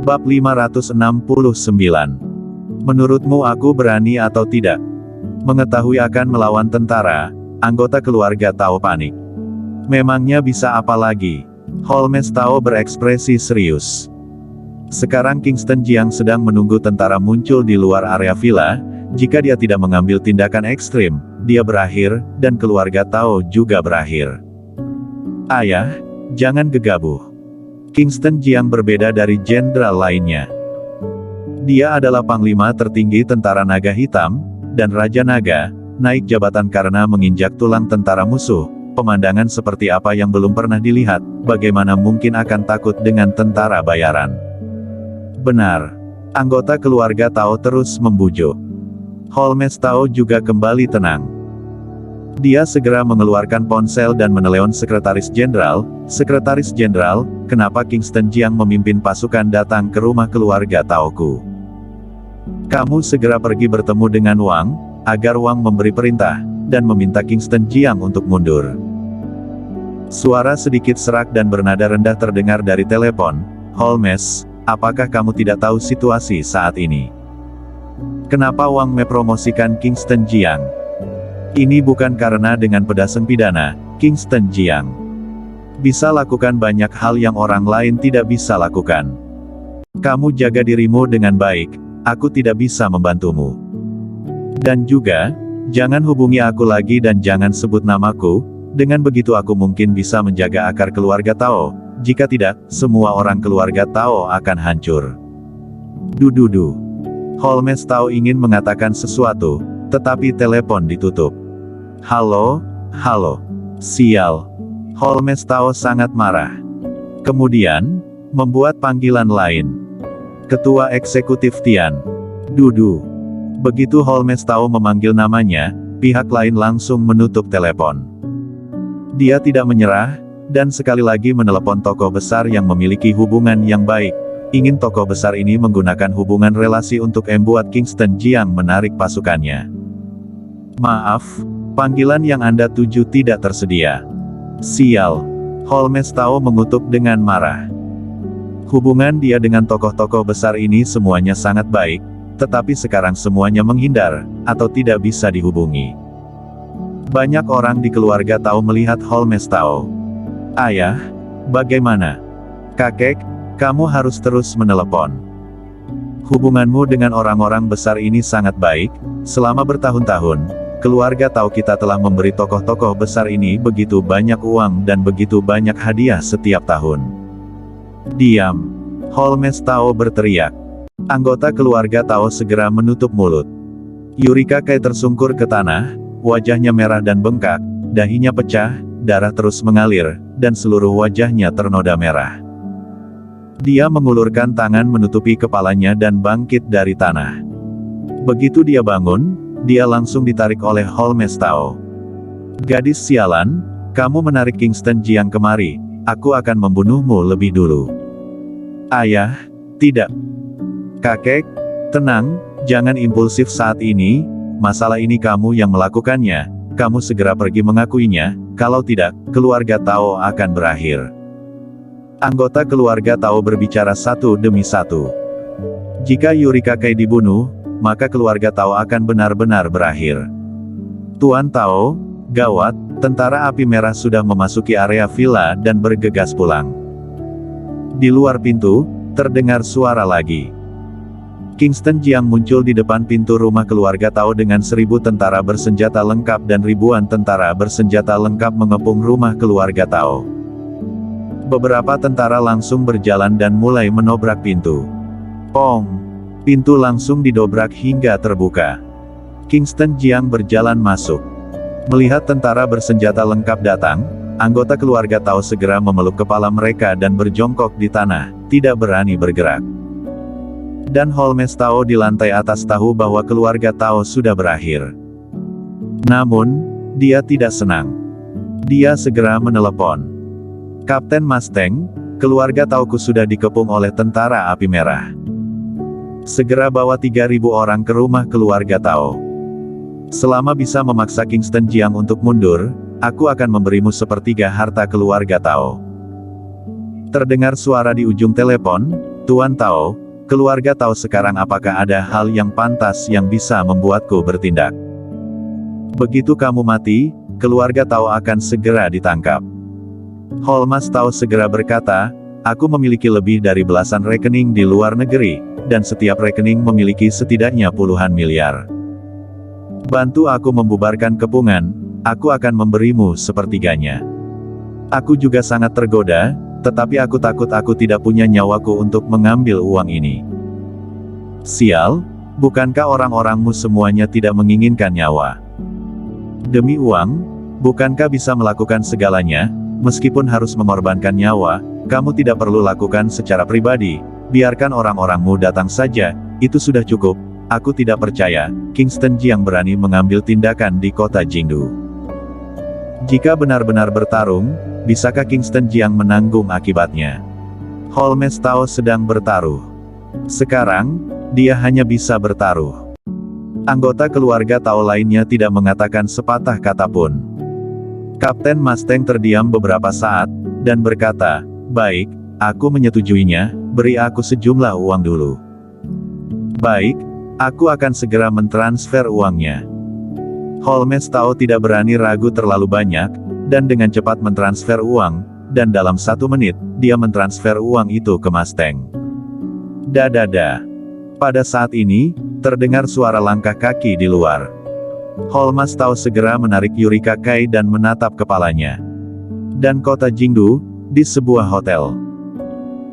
Bab 569. Menurutmu aku berani atau tidak? Mengetahui akan melawan tentara, anggota keluarga Tao panik. Memangnya bisa apa lagi? Holmes Tao berekspresi serius. Sekarang Kingston Jiang sedang menunggu tentara muncul di luar area villa. Jika dia tidak mengambil tindakan ekstrim, dia berakhir, dan keluarga Tao juga berakhir. Ayah, jangan gegabah. Kingston Jiang berbeda dari jenderal lainnya. Dia adalah panglima tertinggi tentara naga hitam, dan Raja Naga, naik jabatan karena menginjak tulang tentara musuh. Pemandangan seperti apa yang belum pernah dilihat, bagaimana mungkin akan takut dengan tentara bayaran? Benar. Anggota keluarga Tao terus membujuk. Holmes Tao juga kembali tenang. Dia segera mengeluarkan ponsel dan menelepon sekretaris jenderal. Sekretaris jenderal, kenapa Kingston Jiang memimpin pasukan datang ke rumah keluarga Taoku? Kamu segera pergi bertemu dengan Wang, agar Wang memberi perintah, dan meminta Kingston Jiang untuk mundur. Suara sedikit serak dan bernada rendah terdengar dari telepon. Holmes, apakah kamu tidak tahu situasi saat ini? Kenapa Wang mempromosikan Kingston Jiang? Ini bukan karena dengan pedasang pidana, Kingston Jiang bisa lakukan banyak hal yang orang lain tidak bisa lakukan. Kamu jaga dirimu dengan baik, aku tidak bisa membantumu. Dan juga, jangan hubungi aku lagi dan jangan sebut namaku, dengan begitu aku mungkin bisa menjaga akar keluarga Tao, jika tidak, semua orang keluarga Tao akan hancur. Dududu. Holmes Tao ingin mengatakan sesuatu, tetapi telepon ditutup. Halo, halo. Sial. Holmes Tao sangat marah. Kemudian, membuat panggilan lain. Ketua Eksekutif Tian. Dudu. Begitu Holmes Tao memanggil namanya, pihak lain langsung menutup telepon. Dia tidak menyerah, dan sekali lagi menelepon tokoh besar yang memiliki hubungan yang baik. Ingin tokoh besar ini menggunakan hubungan relasi untuk membuat Kingston Jiang menarik pasukannya. Maaf, panggilan yang Anda tuju tidak tersedia. Sial. Holmes Tao mengutuk dengan marah. Hubungan dia dengan tokoh-tokoh besar ini semuanya sangat baik, tetapi sekarang semuanya menghindar, atau tidak bisa dihubungi. Banyak orang di keluarga Tao melihat Holmes Tao. Ayah, bagaimana? Kakek, kamu harus terus menelepon. Hubunganmu dengan orang-orang besar ini sangat baik. Selama bertahun-tahun, keluarga Tao kita telah memberi tokoh-tokoh besar ini begitu banyak uang dan begitu banyak hadiah setiap tahun. Diam. Holmes Tao berteriak. Anggota keluarga Tao segera menutup mulut. Eureka Kai tersungkur ke tanah, wajahnya merah dan bengkak, dahinya pecah, darah terus mengalir, dan seluruh wajahnya ternoda merah. Dia mengulurkan tangan menutupi kepalanya dan bangkit dari tanah. Begitu dia bangun, dia langsung ditarik oleh Holmes Tao. Gadis sialan, kamu menarik Kingston Jiang kemari, aku akan membunuhmu lebih dulu. Ayah, tidak. Kakek, tenang, jangan impulsif saat ini, masalah ini kamu yang melakukannya, kamu segera pergi mengakuinya, kalau tidak, keluarga Tao akan berakhir. Anggota keluarga Tao berbicara satu demi satu. Jika Eureka Kai dibunuh, maka keluarga Tao akan benar-benar berakhir. Tuan Tao, gawat, tentara api merah sudah memasuki area villa dan bergegas pulang. Di luar pintu, terdengar suara lagi. Kingston Jiang muncul di depan pintu rumah keluarga Tao dengan 1000 tentara bersenjata lengkap dan ribuan tentara bersenjata lengkap mengepung rumah keluarga Tao. Beberapa tentara langsung berjalan dan mulai menobrak pintu. Pong! Pintu langsung didobrak hingga terbuka. Kingston Jiang berjalan masuk. Melihat tentara bersenjata lengkap datang, anggota keluarga Tao segera memeluk kepala mereka dan berjongkok di tanah, tidak berani bergerak. Dan Holmes Tao di lantai atas tahu bahwa keluarga Tao sudah berakhir. Namun, dia tidak senang. Dia segera menelepon. Kapten Mustang, keluarga Taoku sudah dikepung oleh tentara api merah. Segera bawa 3000 orang ke rumah keluarga Tao. Selama bisa memaksa Kingston Jiang untuk mundur, aku akan memberimu sepertiga harta keluarga Tao. Terdengar suara di ujung telepon, Tuan Tao, keluarga Tao sekarang apakah ada hal yang pantas yang bisa membuatku bertindak? Begitu kamu mati, keluarga Tao akan segera ditangkap. Holmas Tao segera berkata, aku memiliki lebih dari belasan rekening di luar negeri, dan setiap rekening memiliki setidaknya puluhan miliar. Bantu aku membubarkan kepungan, aku akan memberimu sepertiganya. Aku juga sangat tergoda, tetapi aku takut aku tidak punya nyawaku untuk mengambil uang ini. Sial, bukankah orang-orangmu semuanya tidak menginginkan nyawa? Demi uang, bukankah bisa melakukan segalanya, meskipun harus mengorbankan nyawa, kamu tidak perlu lakukan secara pribadi, biarkan orang-orangmu datang saja, itu sudah cukup. Aku tidak percaya, Kingston Jiang berani mengambil tindakan di kota Jingdu. Jika benar-benar bertarung, bisakah Kingston Jiang menanggung akibatnya? Holmes Tao sedang bertaruh. Sekarang, dia hanya bisa bertaruh. Anggota keluarga Tao lainnya tidak mengatakan sepatah kata pun. Kapten Mustang terdiam beberapa saat, dan berkata, baik, aku menyetujuinya, beri aku sejumlah uang dulu. Baik, aku akan segera mentransfer uangnya. Holmes Tao tidak berani ragu terlalu banyak, dan dengan cepat mentransfer uang, dan dalam 1 menit, dia mentransfer uang itu ke Mustang. Dadada. Pada saat ini, terdengar suara langkah kaki di luar. Holmes Tao segera menarik Eureka Kai dan menatap kepalanya. Dan kota Jingdu, di sebuah hotel.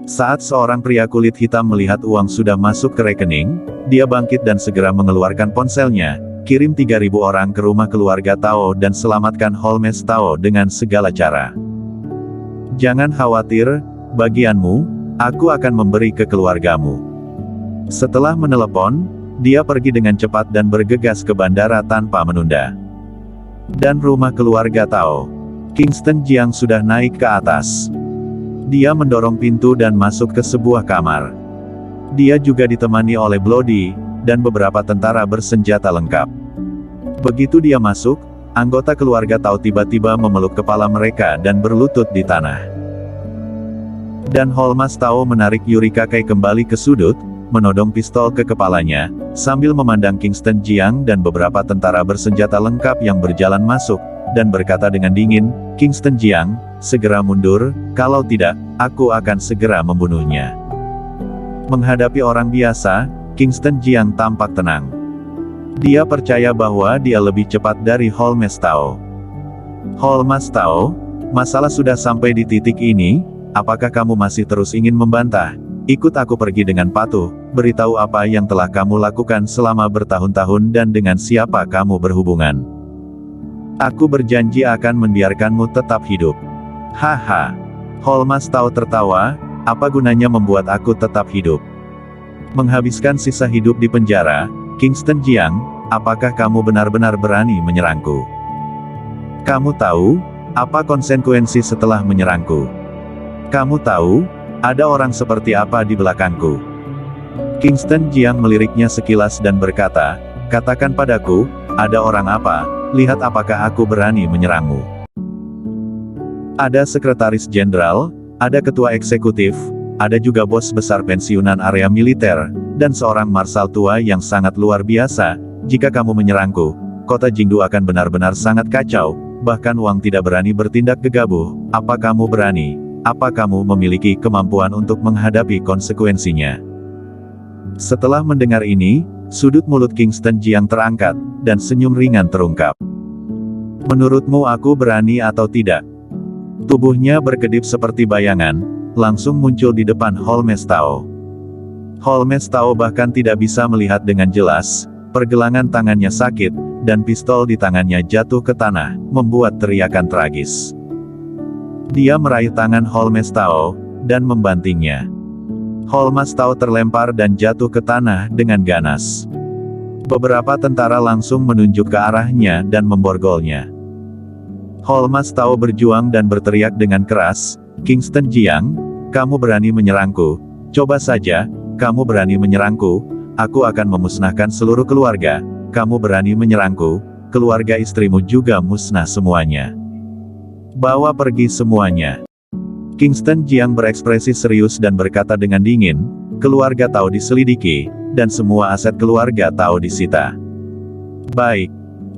Saat seorang pria kulit hitam melihat uang sudah masuk ke rekening, dia bangkit dan segera mengeluarkan ponselnya, kirim 3.000 orang ke rumah keluarga Tao dan selamatkan Holmes Tao dengan segala cara. Jangan khawatir, bagianmu, aku akan memberi ke keluargamu. Setelah menelepon, dia pergi dengan cepat dan bergegas ke bandara tanpa menunda. Dan rumah keluarga Tao. Kingston Jiang sudah naik ke atas. Dia mendorong pintu dan masuk ke sebuah kamar. Dia juga ditemani oleh Bloody, dan beberapa tentara bersenjata lengkap. Begitu dia masuk, anggota keluarga Tao tiba-tiba memeluk kepala mereka dan berlutut di tanah. Dan Holmes Tao menarik Eureka Kai kembali ke sudut, menodong pistol ke kepalanya, sambil memandang Kingston Jiang dan beberapa tentara bersenjata lengkap yang berjalan masuk, dan berkata dengan dingin, Kingston Jiang, segera mundur, kalau tidak, aku akan segera membunuhnya. Menghadapi orang biasa, Kingston Jiang tampak tenang. Dia percaya bahwa dia lebih cepat dari Holmes Tao. Holmes Tao, masalah sudah sampai di titik ini, apakah kamu masih terus ingin membantah? Ikut aku pergi dengan patuh, beritahu apa yang telah kamu lakukan selama bertahun-tahun dan dengan siapa kamu berhubungan. Aku berjanji akan membiarkanmu tetap hidup. Haha. Holmes Tao tertawa, apa gunanya membuat aku tetap hidup? Menghabiskan sisa hidup di penjara, Kingston Jiang, apakah kamu benar-benar berani menyerangku? Kamu tahu, apa konsekuensi setelah menyerangku? Kamu tahu, ada orang seperti apa di belakangku? Kingston Jiang meliriknya sekilas dan berkata, katakan padaku, ada orang apa? Lihat apakah aku berani menyerangmu. Ada sekretaris jenderal, ada ketua eksekutif, ada juga bos besar pensiunan area militer, dan seorang marsal tua yang sangat luar biasa. Jika kamu menyerangku, kota Jingdu akan benar-benar sangat kacau, bahkan Wang tidak berani bertindak gegabah. Apa kamu berani? Apa kamu memiliki kemampuan untuk menghadapi konsekuensinya? Setelah mendengar ini, sudut mulut Kingston Jiang terangkat, dan senyum ringan terungkap. Menurutmu aku berani atau tidak? Tubuhnya berkedip seperti bayangan, langsung muncul di depan Holmes Tao. Holmes Tao bahkan tidak bisa melihat dengan jelas, pergelangan tangannya sakit, dan pistol di tangannya jatuh ke tanah, membuat teriakan tragis. Dia meraih tangan Holmes Tao, dan membantingnya. Holmes Tao terlempar dan jatuh ke tanah dengan ganas. Beberapa tentara langsung menunjuk ke arahnya dan memborgolnya. Holmes Tao berjuang dan berteriak dengan keras, Kingston Jiang, kamu berani menyerangku? Coba saja, kamu berani menyerangku, aku akan memusnahkan seluruh keluarga. Kamu berani menyerangku, keluarga istrimu juga musnah semuanya. Bawa pergi semuanya. Kingston Jiang berekspresi serius dan berkata dengan dingin, keluarga Tao diselidiki, dan semua aset keluarga Tao disita. Baik.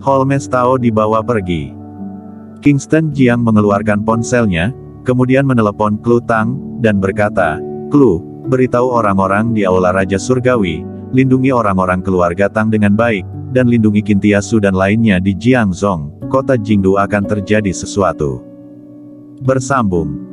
Holmes Tao dibawa pergi. Kingston Jiang mengeluarkan ponselnya, kemudian menelepon Klu Tang, dan berkata, "Klu, beritahu orang-orang di Aula Raja Surgawi, lindungi orang-orang keluarga Tang dengan baik, dan lindungi Kintiasu dan lainnya di Jiangzhong, kota Jingdu akan terjadi sesuatu." Bersambung.